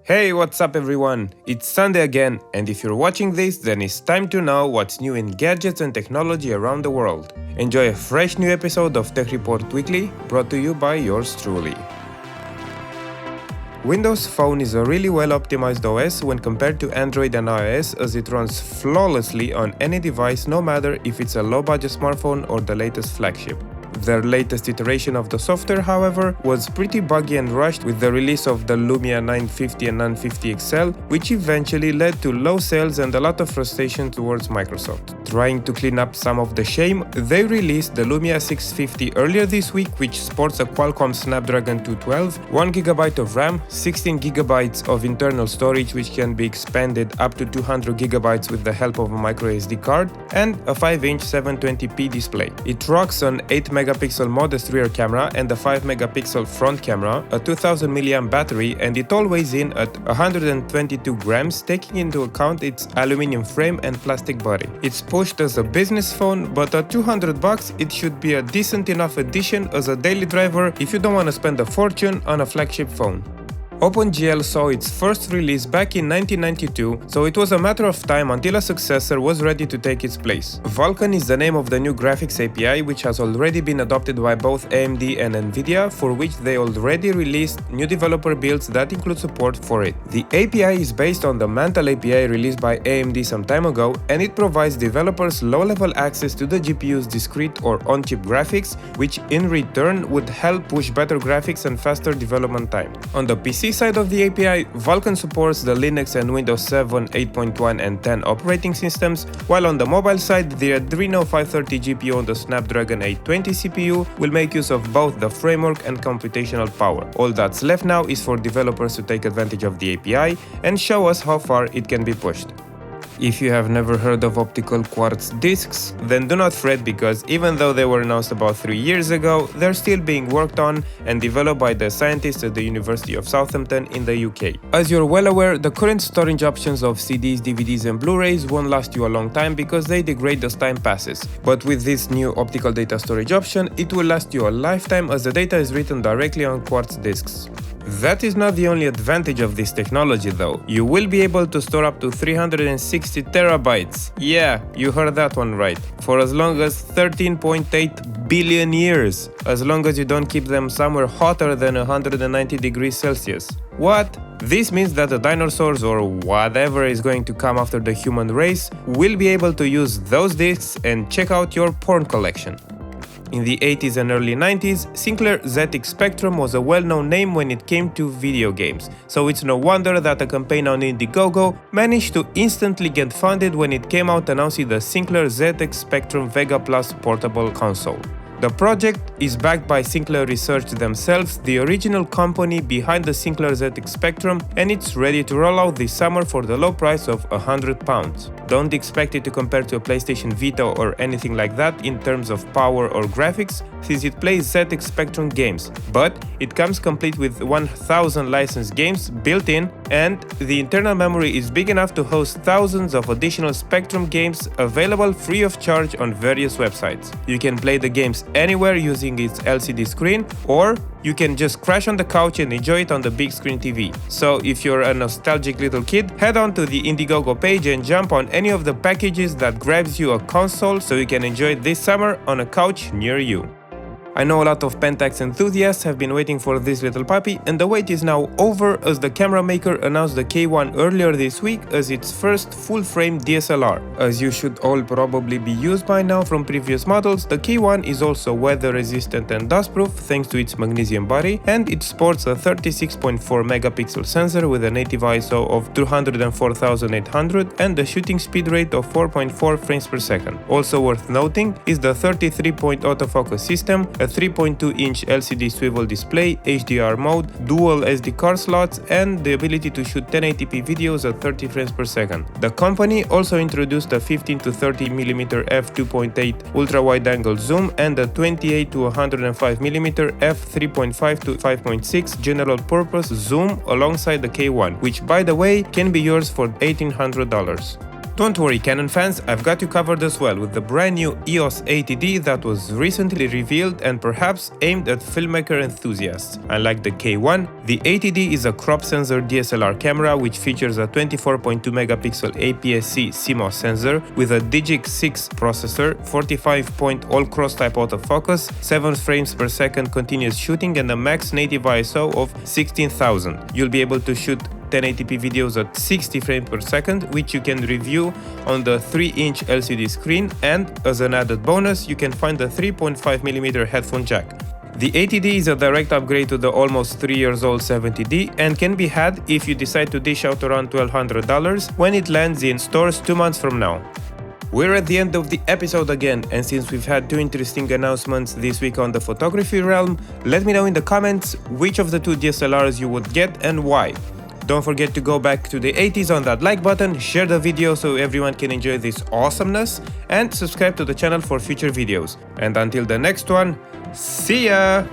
Hey, what's up everyone? It's Sunday again, and if you're watching this, then it's time to know what's new in gadgets and technology around the world. Enjoy a fresh new episode of Tech Report Weekly, brought to you by yours truly. Windows Phone is a really well-optimized OS when compared to Android and iOS, as it runs flawlessly on any device, no matter if it's a low-budget smartphone or the latest flagship. Their latest iteration of the software, however, was pretty buggy and rushed with the release of the Lumia 950 and 950 XL, which eventually led to low sales and a lot of frustration towards Microsoft. Trying to clean up some of the shame, they released the Lumia 650 earlier this week, which sports a Qualcomm Snapdragon 212, 1GB of RAM, 16GB of internal storage which can be expanded up to 200GB with the help of a microSD card, and a 5-inch 720p display. It rocks an 8MP modest rear camera and a 5MP front camera, a 2000mAh battery, and it all weighs in at 122 grams, taking into account its aluminum frame and plastic body. It's pushed as a business phone, but at $200 it should be a decent enough addition as a daily driver if you don't want to spend a fortune on a flagship phone. OpenGL saw its first release back in 1992, so it was a matter of time until a successor was ready to take its place. Vulkan is the name of the new graphics API, which has already been adopted by both AMD and Nvidia, for which they already released new developer builds that include support for it. The API is based on the Mantle API released by AMD some time ago, and it provides developers low-level access to the GPU's discrete or on-chip graphics, which in return would help push better graphics and faster development time. On the PC side of the API, Vulkan supports the Linux and Windows 7, 8.1 and 10 operating systems, while on the mobile side, the Adreno 530 GPU on the Snapdragon 820 CPU will make use of both the framework and computational power. All that's left now is for developers to take advantage of the API and show us how far it can be pushed. If you have never heard of Optical Quartz Disks, then do not fret, because even though they were announced about 3 years ago, they're still being worked on and developed by the scientists at the University of Southampton in the UK. As you're well aware, the current storage options of CDs, DVDs and Blu-rays won't last you a long time because they degrade as time passes. But with this new optical data storage option, it will last you a lifetime, as the data is written directly on Quartz disks. That is not the only advantage of this technology though. You will be able to store up to 360 terabytes. Yeah, you heard that one right. For as long as 13.8 billion years. As long as you don't keep them somewhere hotter than 190 degrees Celsius. What? This means that the dinosaurs or whatever is going to come after the human race will be able to use those disks and check out your porn collection. In the 80s and early 90s, Sinclair ZX Spectrum was a well-known name when it came to video games, so it's no wonder that a campaign on Indiegogo managed to instantly get funded when it came out announcing the Sinclair ZX Spectrum Vega Plus portable console. The project is backed by Sinclair Research themselves, the original company behind the Sinclair ZX Spectrum, and it's ready to roll out this summer for the low price of £100. Don't expect it to compare to a PlayStation Vita or anything like that in terms of power or graphics, since it plays ZX Spectrum games, but it comes complete with 1000 licensed games built in, and the internal memory is big enough to host thousands of additional Spectrum games available free of charge on various websites. You can play the games anywhere using its LCD screen, or you can just crash on the couch and enjoy it on the big screen TV. So if you're a nostalgic little kid, head on to the Indiegogo page and jump on any of the packages that grabs you a console so you can enjoy it this summer on a couch near you. I know a lot of Pentax enthusiasts have been waiting for this little puppy, and the wait is now over, as the camera maker announced the K1 earlier this week as its first full-frame DSLR. As you should all probably be used by now from previous models, the K1 is also weather-resistant and dust-proof thanks to its magnesium body, and it sports a 36.4MP sensor with a native ISO of 204,800 and a shooting speed rate of 4.4 frames per second. Also worth noting is the 33-point autofocus system, a 3.2-inch LCD swivel display, HDR mode, dual SD card slots, and the ability to shoot 1080p videos at 30 frames per second. The company also introduced a 15 to 30mm f2.8 ultra-wide-angle zoom and a 28 to 105mm f3.5 to 5.6 general-purpose zoom alongside the K1, which by the way can be yours for $1,800. Don't worry Canon fans, I've got you covered as well with the brand new EOS 80D that was recently revealed and perhaps aimed at filmmaker enthusiasts. Unlike the K1, the 80D is a crop sensor DSLR camera which features a 24.2 megapixel APS-C CMOS sensor with a Digic 6 processor, 45-point all-cross type autofocus, 7 frames per second continuous shooting and a max native ISO of 16,000. You'll be able to shoot 1080p videos at 60 frames per second, which you can review on the 3-inch LCD screen, and as an added bonus, you can find the 3.5mm headphone jack. The 80D is a direct upgrade to the almost 3 years old 70D and can be had if you decide to dish out around $1,200 when it lands in stores 2 months from now. We're at the end of the episode again, and since we've had 2 interesting announcements this week on the photography realm, let me know in the comments which of the 2 DSLRs you would get and why. Don't forget to go back to the 80s on that like button, share the video so everyone can enjoy this awesomeness, and subscribe to the channel for future videos. And until the next one, see ya!